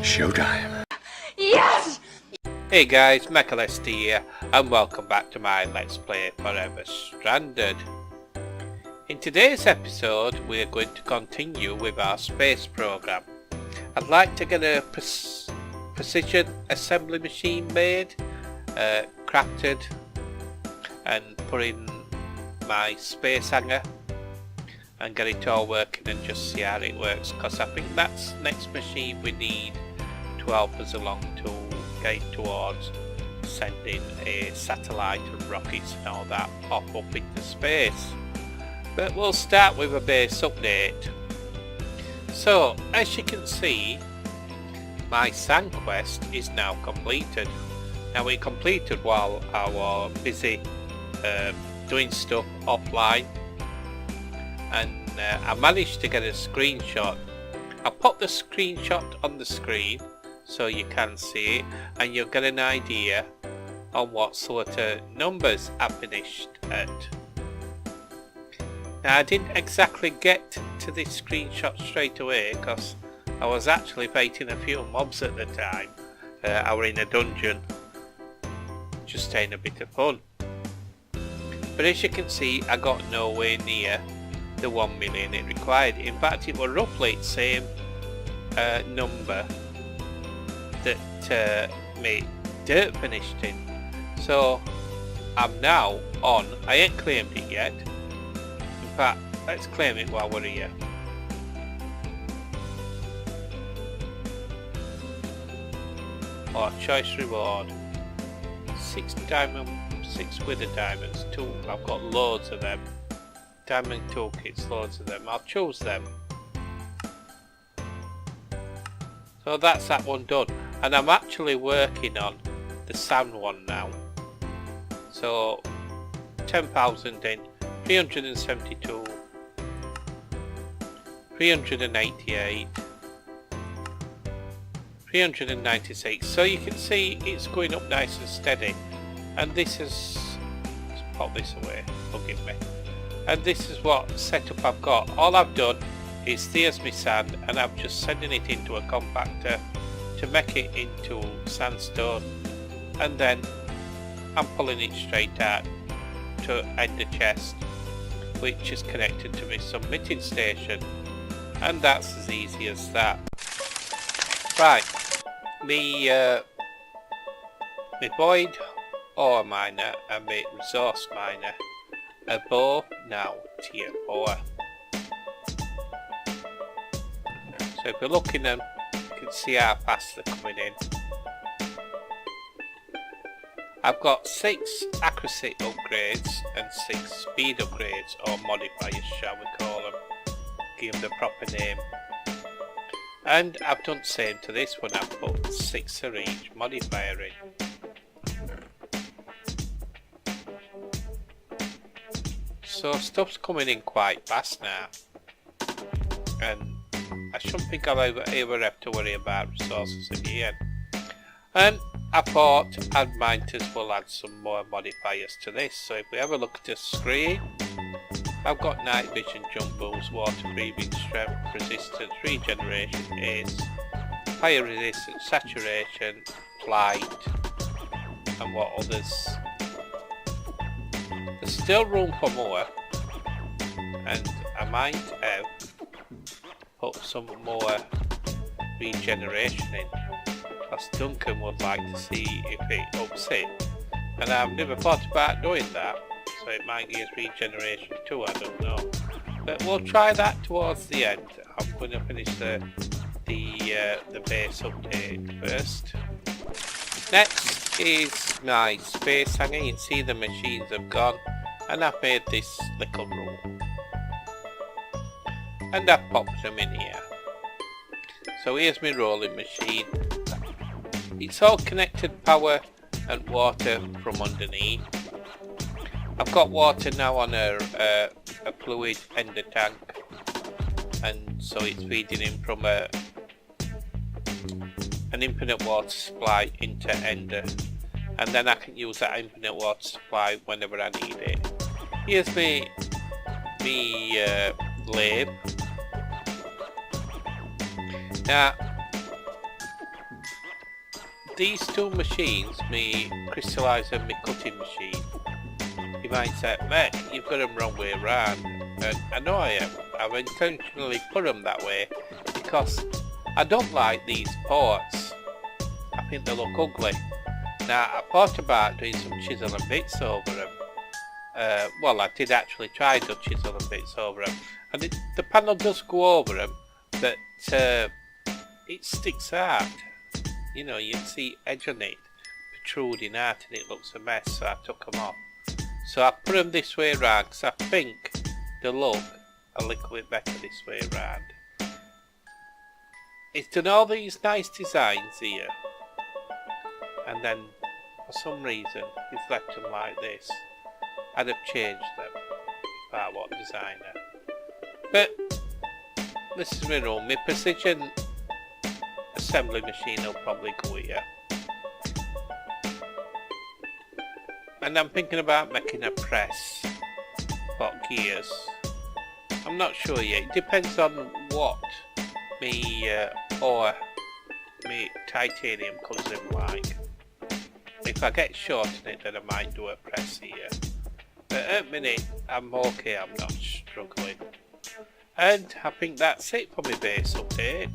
Showtime. Yes! Hey guys, Mechlsd here, and welcome back to my Let's Play Forever Stranded. In today's episode, we're going to continue with our space program. I'd like to get a precision assembly machine made, crafted, and put in my space hangar and get it all working and just see how it works, because I think that's the next machine we need to help us along to get towards sending a satellite and rockets and all that pop up into space. But we'll start with a base update. So as you can see, my sand quest is now completed. Now we completed while I was busy doing stuff offline, and I managed to get a screenshot. I'll pop the screenshot on the screen so you can see it, and you'll get an idea on what sort of numbers I finished at. Now I didn't exactly get to this screenshot straight away because I was actually fighting a few mobs at the time. I were in a dungeon just having a bit of fun. But as you can see, I got nowhere near the 1 million it required. In fact, it was roughly the same number that my dirt finished in. So I'm now on, I ain't claimed it yet. In fact, let's claim it while we're here. Oh, choice reward. 6 wither diamonds, 2, I've got loads of them. Diamond toolkits, loads of them. I'll choose them. So that's that one done. And I'm actually working on the sand one now. So 10,000 in, 372, 388, 396. So you can see it's going up nice and steady. And this is, let's pop this away, forgive me. And this is what setup I've got. All I've done is there's my sand, and I'm just sending it into a compactor to make it into sandstone, and then I'm pulling it straight out to ender chest, which is connected to my submitting station, and that's as easy as that. Right, my void ore miner and my resource miner are both now tier 4. So if you're looking at them, you can see how fast they're coming in. I've got 6 accuracy upgrades and 6 speed upgrades, or modifiers shall we call them. Give them the proper name. And I've done the same to this one, I've put 6 of each modifier in. So stuff's coming in quite fast now, and I shouldn't think I'll ever have to worry about resources again. And I thought I'd might as well add some more modifiers to this. So if we have a look at the screen, I've got night vision, jump boost, water breathing, strength, resistance, regeneration, haste, fire resistance, saturation, flight, and what others. There's still room for more, and I might have put some more regeneration in, because Duncan would like to see if it ups it, and I've never thought about doing that, so it might give us regeneration too, I don't know. But we'll try that towards the end. I'm going to finish the base update first. Next is my space hangar. You can see the machines have gone, and I've made this little room, and I've popped them in here. So here's my rolling machine. It's all connected power and water from underneath. I've got water now on a fluid ender tank, and so it's feeding in from a an infinite water supply into Ender, and then I can use that infinite water supply whenever I need it. Here's me lathe. Now these two machines, me crystallizer and me cutting machine, you might say, Mech, you've got them wrong way around. And I know I am. I've intentionally put them that way because I don't like these ports. I think they look ugly. Now I thought about doing some chisel and bits over them. Well, I did actually try to chisel and bits over them, and the panel does go over them, but it sticks out. You know, you can see edge on it protruding out and it looks a mess, so I took them off. So I put them this way around because I think they look a little bit better this way around. It's done all these nice designs here, and then for some reason it's left them like this. I'd have changed them if I was designer. But this is my room. My precision assembly machine will probably go here. And I'm thinking about making a press for gears. I'm not sure yet. It depends on what me or me titanium comes in like. If I get short in it, then I might do a press here. But at the minute, I'm okay. I'm not struggling. And I think that's it for my base update.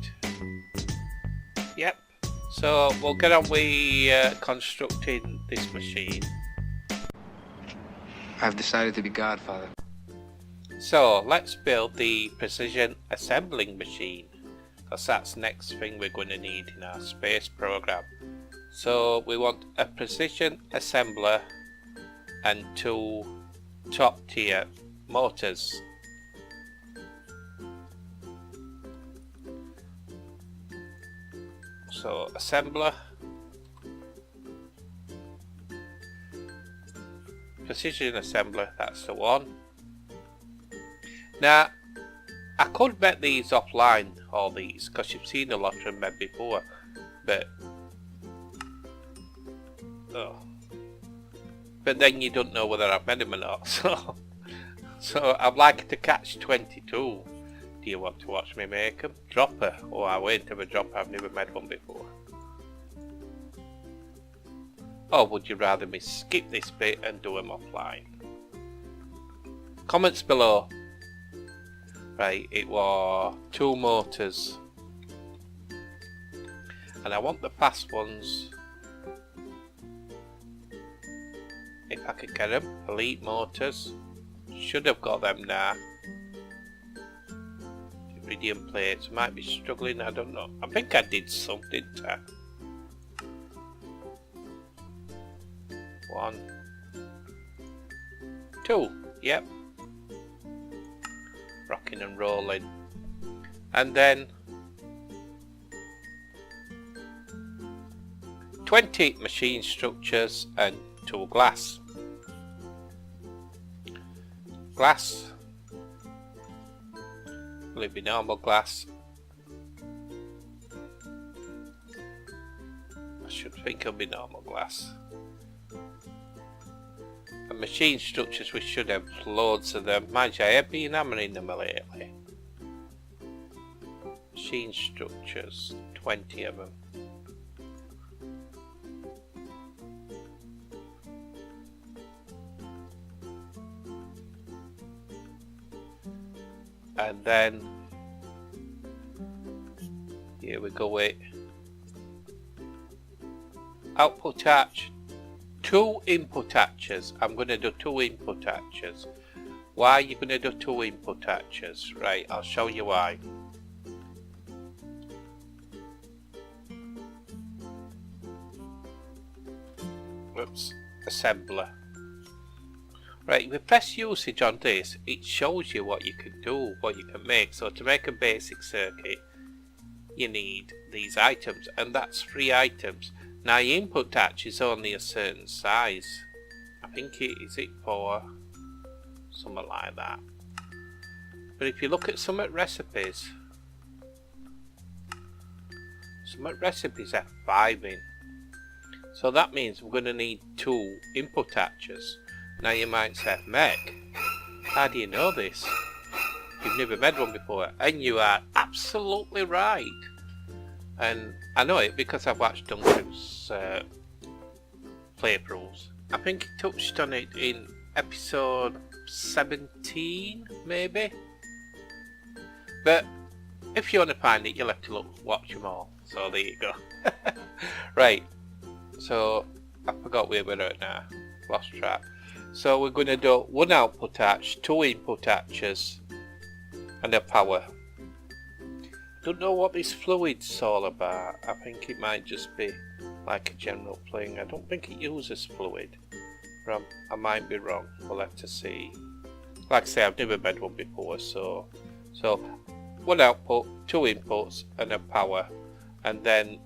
Yep. So we'll get on with constructing this machine. I've decided to be Godfather. So let's build the precision assembling machine, because that's the next thing we're going to need in our space program. So we want a precision assembler and 2 top tier motors. So assembler, precision assembler, that's the one. Now I could bet these offline, all these, because you've seen a lot of them made before, but then you don't know whether I've made them or not. So I'd like to catch 22. Do you want to watch me make them? Dropper. Oh, I won't have a dropper. I've never made one before. Or would you rather me skip this bit and do them offline? Comments below. Right, it was 2 motors. And I want the fast ones. If I could get them. Elite motors. Should have got them now. Iridium plates. Might be struggling, I don't know. I think I did some, didn't I? 1, 2, yep. Rocking and rolling. And then 20 machine structures and 2 glass. Glass. Will it be normal glass? I should think it'll be normal glass. And machine structures, we should have loads of them. Mind you, I have been hammering them lately. Machine structures, 20 of them. And then here we go with output hatch, 2 input hatches. I'm going to do 2 input hatches. Why are you going to do 2 input hatches? Right, I'll show you why. Whoops, assembler. Right, with press usage on this, it shows you what you can do, what you can make. So to make a basic circuit, you need these items, and that's 3 items. Now your input hatch is only a certain size. I think is it 4? Something like that. But if you look at some recipes, So my recipe's F5 in. So that means we're going to need 2 input arches. Now you might say, Mech, how do you know this? You've never made one before. And you are absolutely right. And I know it because I've watched Duncan's playthroughs. I think he touched on it in episode 17, maybe? But if you want to find it, you'll have to watch them all. So there you go. Right. So I forgot where we're at now. Lost track. So we're going to do 1 output arch, 2 input arches, and a power. Don't know what this fluid's all about. I think it might just be like a general thing. I don't think it uses fluid. But I might be wrong. We'll have to see. Like I say, I've never made one before, so 1 output, 2 inputs, and a power. And then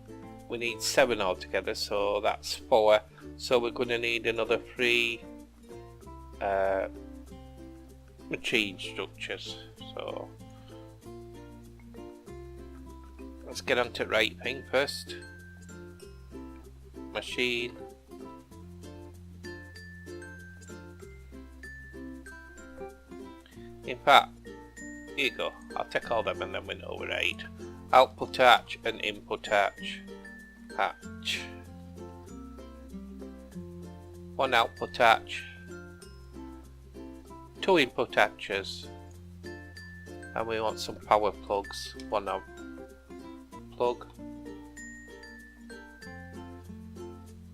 we need 7 altogether, so that's 4. So we're going to need another 3 machine structures. So let's get on to right thing first. Machine. In fact, here you go. I'll take all them and then we know we're 8. Output arch and input arch. Arch. 1 output arch. 2 input arches. And we want some power plugs. 1 out plug.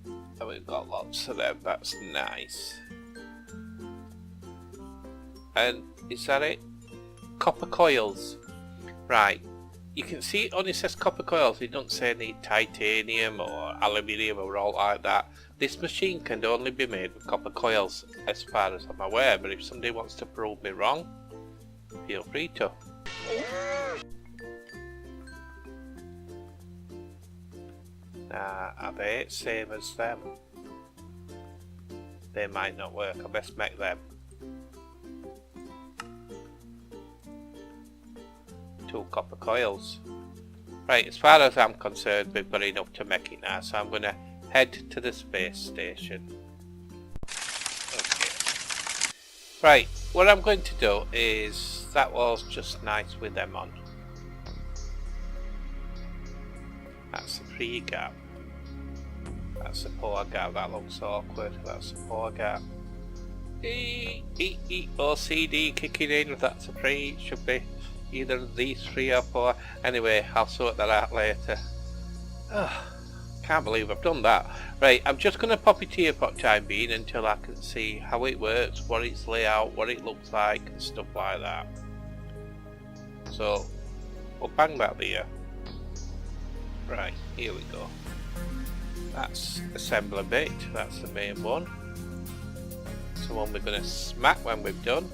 And we've got lots of them. That's nice. And is that it? Copper coils. Right. You can see it only says copper coils. It doesn't say any titanium or aluminium or all like that. This machine can only be made with copper coils as far as I'm aware. But if somebody wants to prove me wrong, feel free to. Now, are they same as them? They might not work. I best make them. 2 copper coils. Right, as far as I'm concerned, we've got enough to make it now, so I'm going to head to the space station. Okay. Right, what I'm going to do is, that was just nice with them on. That's a 3 gap. That's a 4 gap, that looks awkward. That's a 4 gap. OCD kicking in, if that's a 3, it should be either these 3 or 4. Anyway, I'll sort that out later. Can't believe I've done that. Right, I'm just going to pop it here for the time being until I can see how it works, what its layout, what it looks like and stuff like that. So, we'll bang back there. Right, here we go. That's assembler bit, that's the main one. So one we're going to smack when we've done.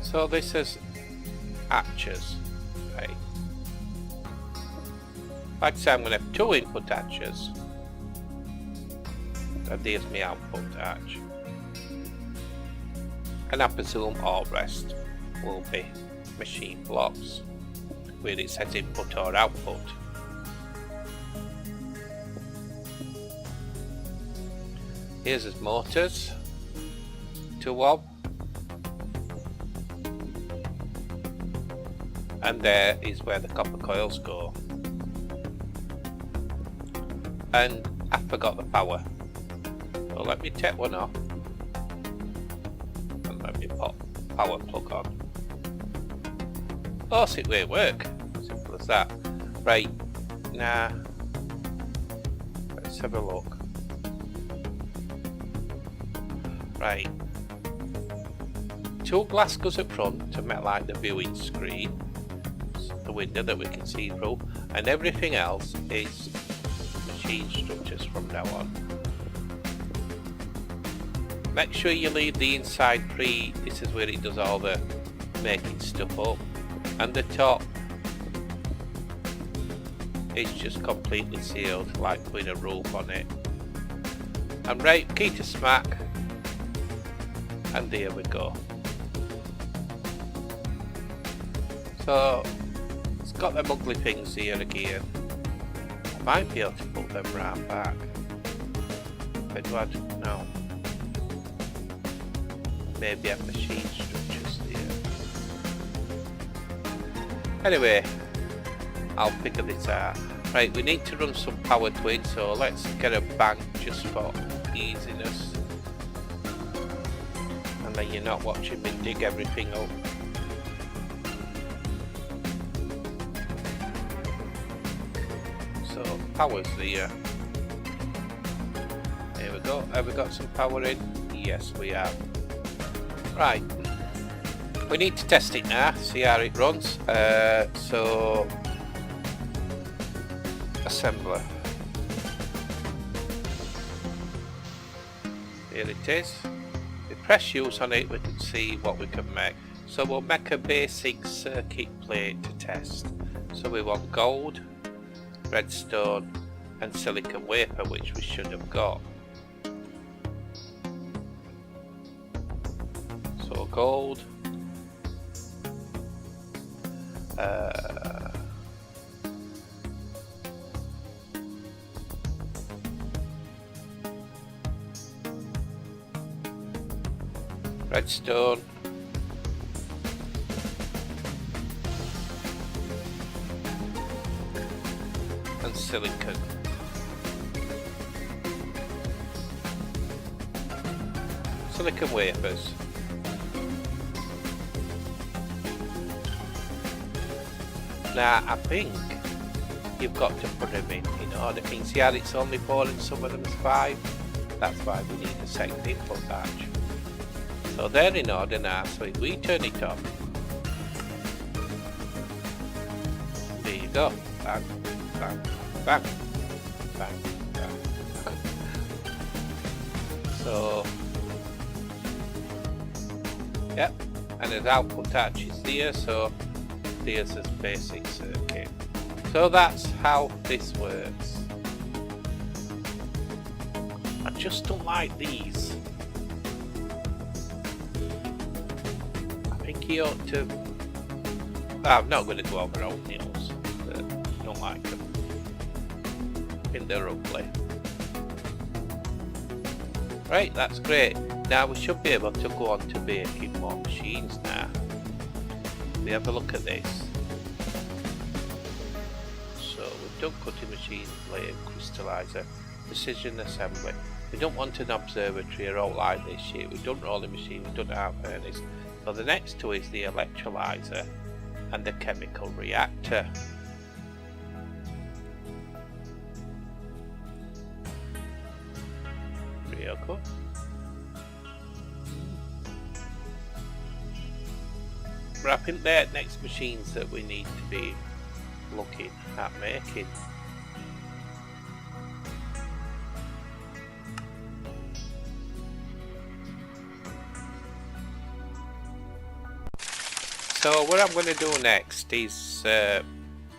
So this is arches, right? Like I say, I'm going to have 2 input arches. And there's my output arch. And I presume all rest will be machine blocks, where it says input or output. Here's his motors, 2 of. And there is where the copper coils go. And I forgot the power. So let me take one off. And let me pop power plug on. Oh, see where it work. Simple as that. Right, now let's have a look. Right. 2 glass goes up front to make like the viewing screen. The window that we can see through, and everything else is machine structures from now on. Make sure you leave the inside free. This is where it does all the making stuff up, and the top is just completely sealed, like putting a roof on it. And right, key to smack, and there we go. So got them ugly things here again. I might be able to put them round back. But do I no. Maybe have machine structures there. Anyway, I'll figure this out. Right, we need to run some power to it, so let's get a bank just for easiness. And then you're not watching me dig everything up. So, power's there. There we go. Have we got some power in? Yes, we have. Right. We need to test it now, see how it runs. So, assembler. Here it is. We press use on it, we can see what we can make. So we'll make a basic circuit plate to test. So we want gold, redstone and silicon wafer, which we should have got. So gold, redstone, and silicon. Silicon wafers. Now I think you've got to put them in order. Can you see how it's only 4 and some of them is 5? That's why we need a second input batch. So they're in order now, so if we turn it off, there you go, bang, bang, bang, bang, bang, bang. So, yep, and his output touch is there, so there's his basic circuit. So that's how this works. I just don't like these. I think he ought to... I'm not going to go over old nails. I don't like them. I think they're ugly. Right, that's great. Now we should be able to go on to making more machines now. We have a look at this. So we've done cutting machine, plate, crystallizer, precision assembly. We don't want an observatory or out like this shit. We've done rolling machine, we've done art furnace. So the next two is the electrolyzer and the chemical reactor. Real good. I think they're next machines that we need to be looking at making. So what I'm going to do next is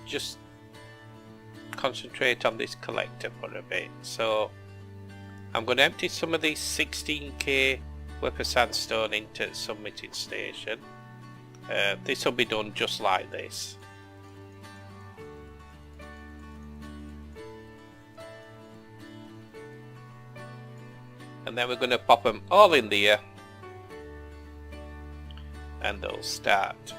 just concentrate on this collector for a bit. So I'm going to empty some of these 16k worth of sandstone into submitting station. This will be done just like this. And then we're going to pop them all in there. And they'll start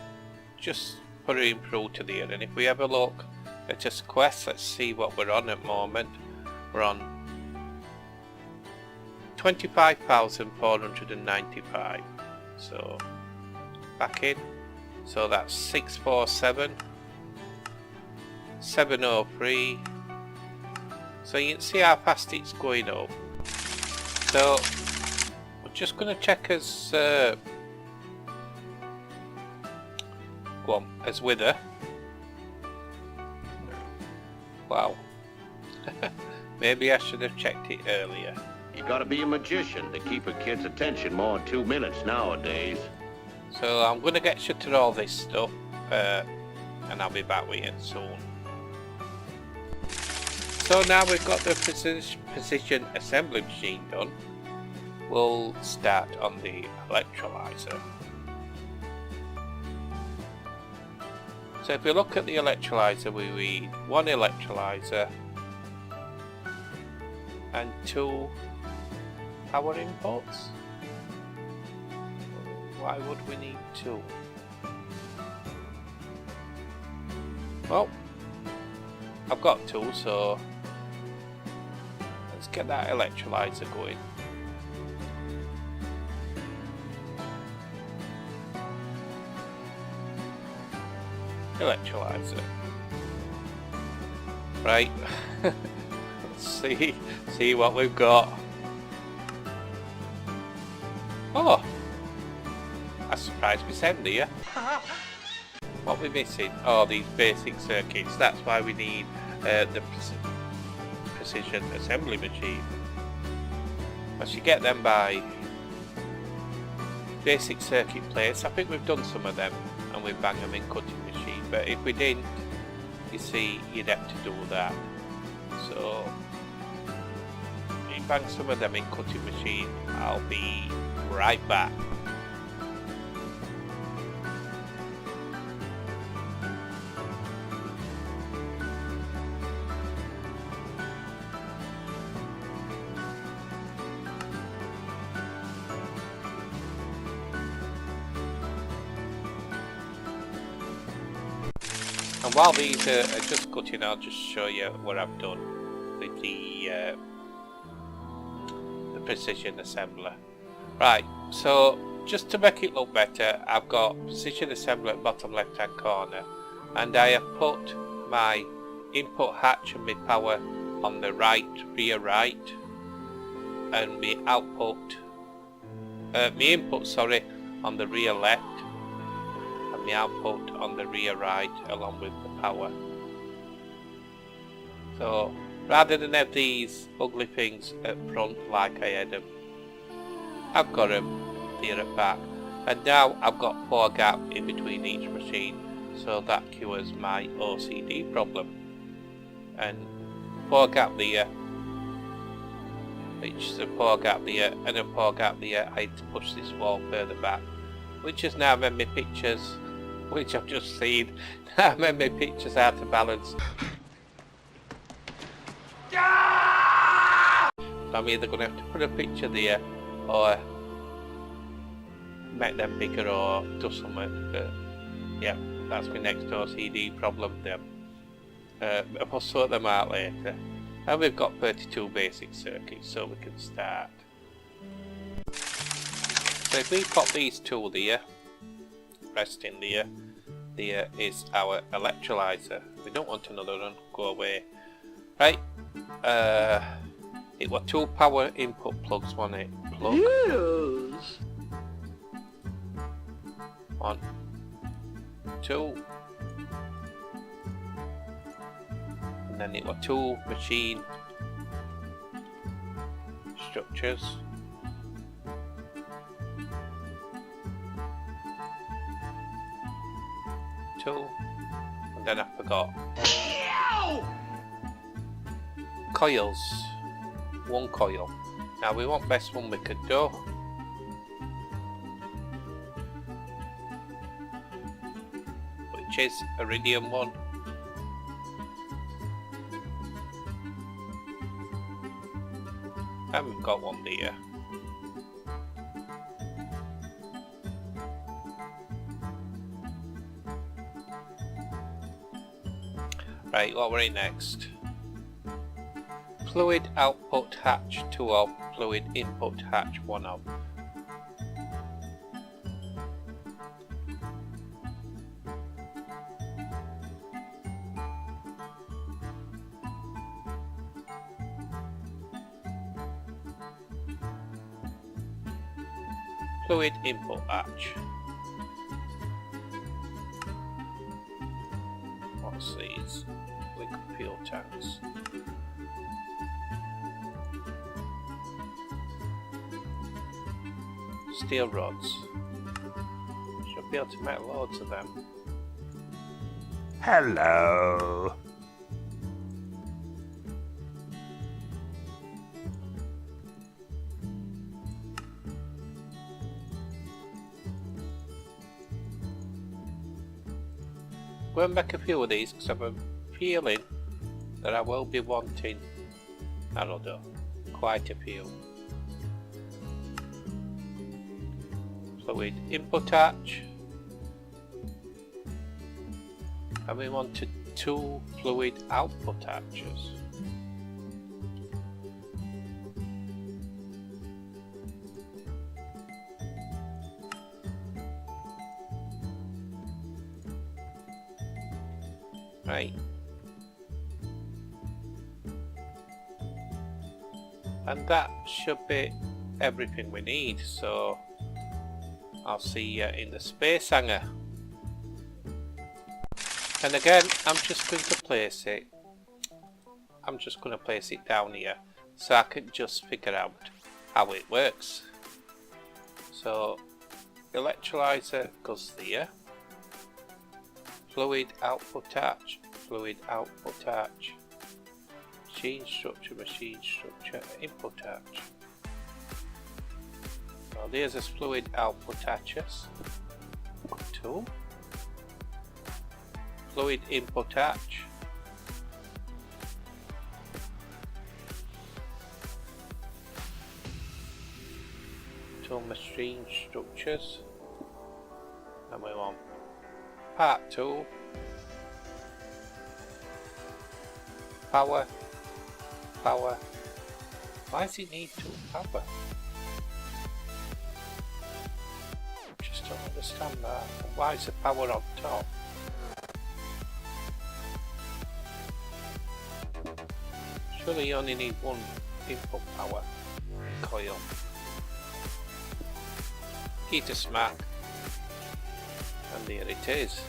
just putting through to there. And if we have a look at this quest, let's see what we're on at the moment. We're on 25,495. So back in. So that's 647, 703. So you can see how fast it's going up. So we're just going to check as as wither. Wow. Maybe I should have checked it earlier. You gotta be a magician to keep a kid's attention more than 2 minutes nowadays. So I'm going to get you to all this stuff and I'll be back with you soon. So now we've got the precision assembly machine done, we'll start on the electrolyzer. So if we look at the electrolyser, we read 1 electrolyser and 2 power inputs. Why would we need 2? Well, I've got 2, so let's get that electrolyser going. Electrolyser. Right. Let's see what we've got. Oh, that's surprised me send here. What we're missing? Oh, these basic circuits. That's why we need the precision assembly machine. Once you get them by basic circuit plates, I think we've done some of them and we bang them in cutting machine, but if we didn't, you see, you'd have to do that. So we bang some of them in cutting machine. I'll be right back. And while these are just cutting, I'll just show you what I've done with the precision assembler. Right, so just to make it look better, I've got precision assembler at bottom left hand corner, and I have put my input hatch and my power on the rear right, and my output, my input, sorry, on the rear left, and my output on the rear right, along with the power. So rather than have these ugly things at front like I had them, I've got them here at back, and now I've got 4 gaps in between each machine, so that cures my OCD problem. And 4 gap there, which is a 4 gap there and a 4 gap there. I had to push this wall further back, which has now made my pictures, which I've just seen, now made my pictures out of balance. So I'm either going to have to put a picture there or make them bigger or do something. But yeah, that's my next OCD problem then. I'll sort them out later. And we've got 32 basic circuits, so we can start. So if we pop these 2 there, pressed in there, there is our electrolyser. We don't want another one, go away. Right, it was 2 power input plugs, wasn't it? Plug. Yes. 1, 2. And then it was 2 machine structures. 2. And then I forgot. Coils. 1 coil. Now we want best one we could do. Which is iridium 1. And we've got 1 there. Right, what we're in next? Fluid output hatch 2 off, fluid input hatch 1 off. Fluid input hatch. What's these? Liquid fuel tanks. Steel rods. Should be able to make loads of them. Hello. go and make a few of these because I have a feeling that I will be wanting, I don't know, quite a few. Fluid input arch, and we wanted 2 fluid output arches. Right. And that should be everything we need, so I'll see you in the space hangar. And again, I'm just going to place it. I'm just going to place it down here so I can just figure out how it works. So, electrolyser goes there. Fluid output arch, fluid output arch. Machine structure, input arch. So there's this fluid output arches. 2. Fluid input arch. Two machine structures. And we want part 2. Power. Why does it need 2 power? Just don't understand that. And why is the power on top? Surely you only need 1 input power coil. Key to smack. And there it is.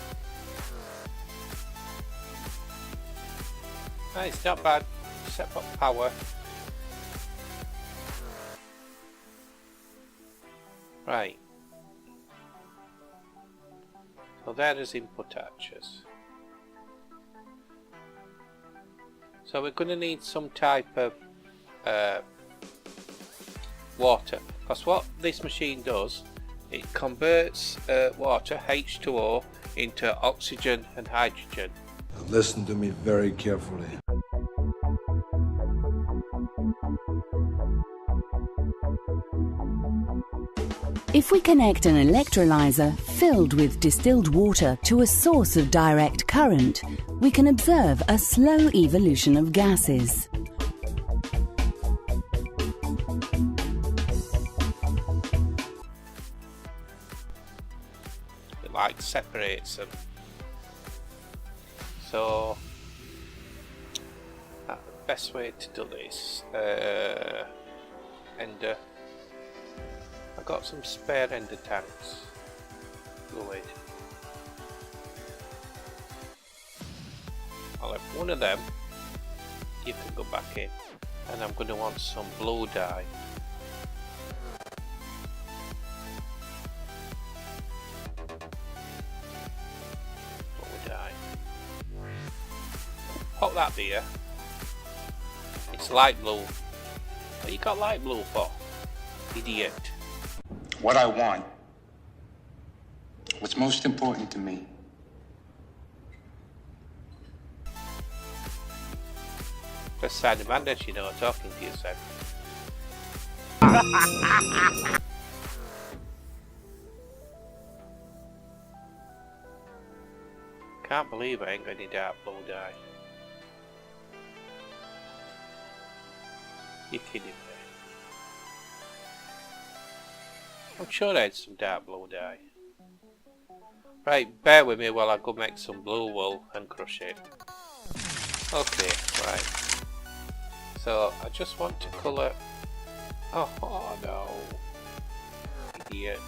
It's not bad. Set up power. Right. So there is input arches. So we're going to need some type of water, because what this machine does, it converts water, H2O, into oxygen and hydrogen. Listen to me very carefully. If we connect an electrolyser filled with distilled water to a source of direct current, we can observe a slow evolution of gases. It like separates them. So the best way to do this, ender. I've got some spare ender tanks. Fluid. I'll have one of them. You can go back in, and I'm going to want some blue dye. Pop that there. It's light blue. What you got light blue for? Idiot. What I want, what's most important to me, First sign of madness, you know, talking to yourself. Can't believe I ain't got any dark blue dye. You're kidding me. I'm sure I had some dark blue dye. Right, bear with me while I go make some blue wool and crush it. Okay, right. So, I just want to colour... Oh no. Idiot.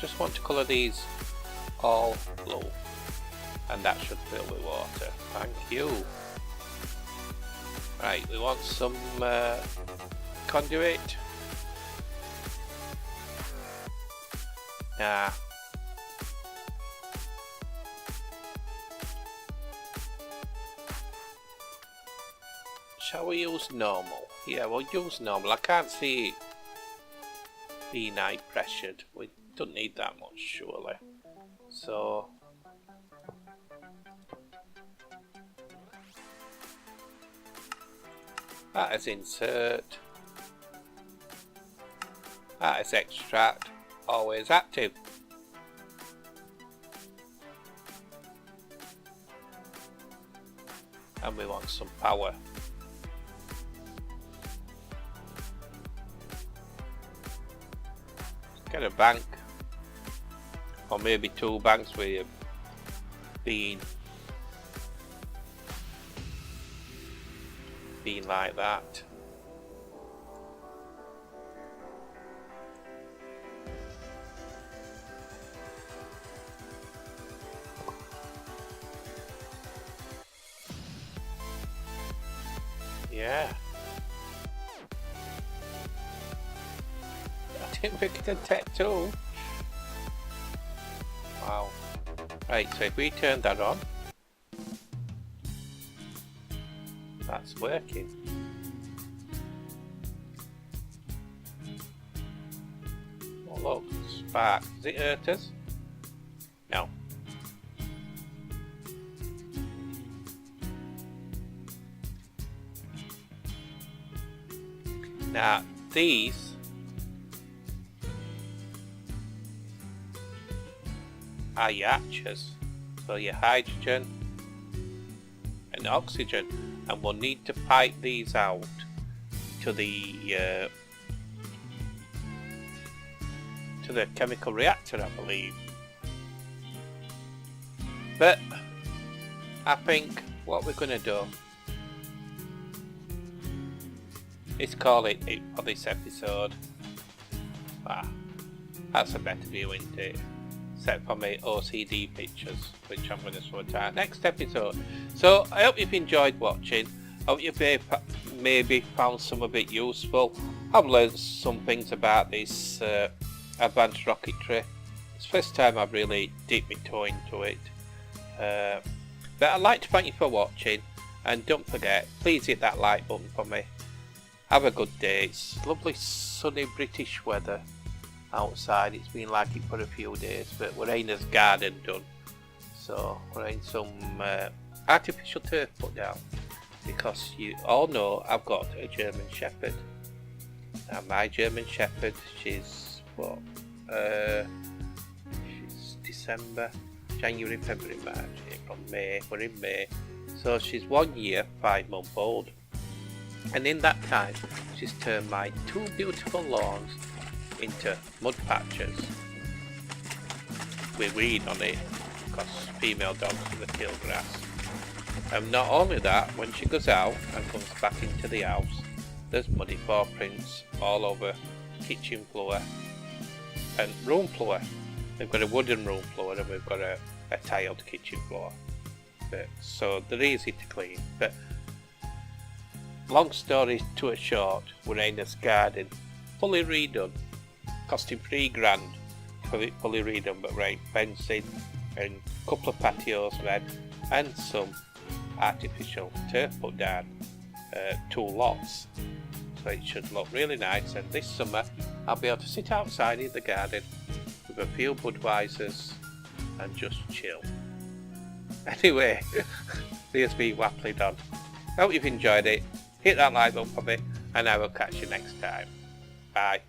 Just want to colour these all blue. And that should fill with water. Thank you. Right, we want some conduit. Nah. Shall we use normal? Yeah, we'll use normal. I can't see P9 pressured. We don't need that much surely. So that is insert. That is extract. Always active. And we want some power. Get a bank, or maybe 2 banks with being like that. Yeah. I didn't make it a tech tool. Wow. Right, so if we turn that on, that's working. Oh look, spark. Does it hurt us? No. Now these are your hatches, so your hydrogen and oxygen, and we'll need to pipe these out to the chemical reactor, I believe. But I think what we're going to do is call it for this episode. That's a better view, isn't it? Except for my OCD pictures, which I'm going to sort out next episode. So I hope you've enjoyed watching. I hope you've maybe found some of it useful. I've learned some things about this Advanced Rocketry. It's the first time I've really dipped my toe into it. But I'd like to thank you for watching, and don't forget, please hit that like button for me. Have a good day. It's lovely sunny British weather outside. It's been like it for a few days, but we're in this garden done, so we're in some artificial turf put down, because you all know I've got a German Shepherd. Now my German Shepherd, she's what, she's December, January, February, March, April, May. We're in May, so she's 1 year, 5 months old, and in that time she's turned my 2 beautiful lawns into mud patches with weed on it, because female dogs will kill grass. And not only that, when she goes out and comes back into the house, there's muddy paw prints all over kitchen floor and room floor. We've got a wooden room floor and we've got a tiled kitchen floor, so they're easy to clean. But long story to a short, we're in this garden fully redone, costing $3,000 for it fully redone, but right, fencing and a couple of patios made and some artificial turf put down, 2 lots, so it should look really nice. And this summer I'll be able to sit outside in the garden with a few Budweisers and just chill. Anyway, there's me waffling on. I hope you've enjoyed it. Hit that like button for me, and I will catch you next time. Bye.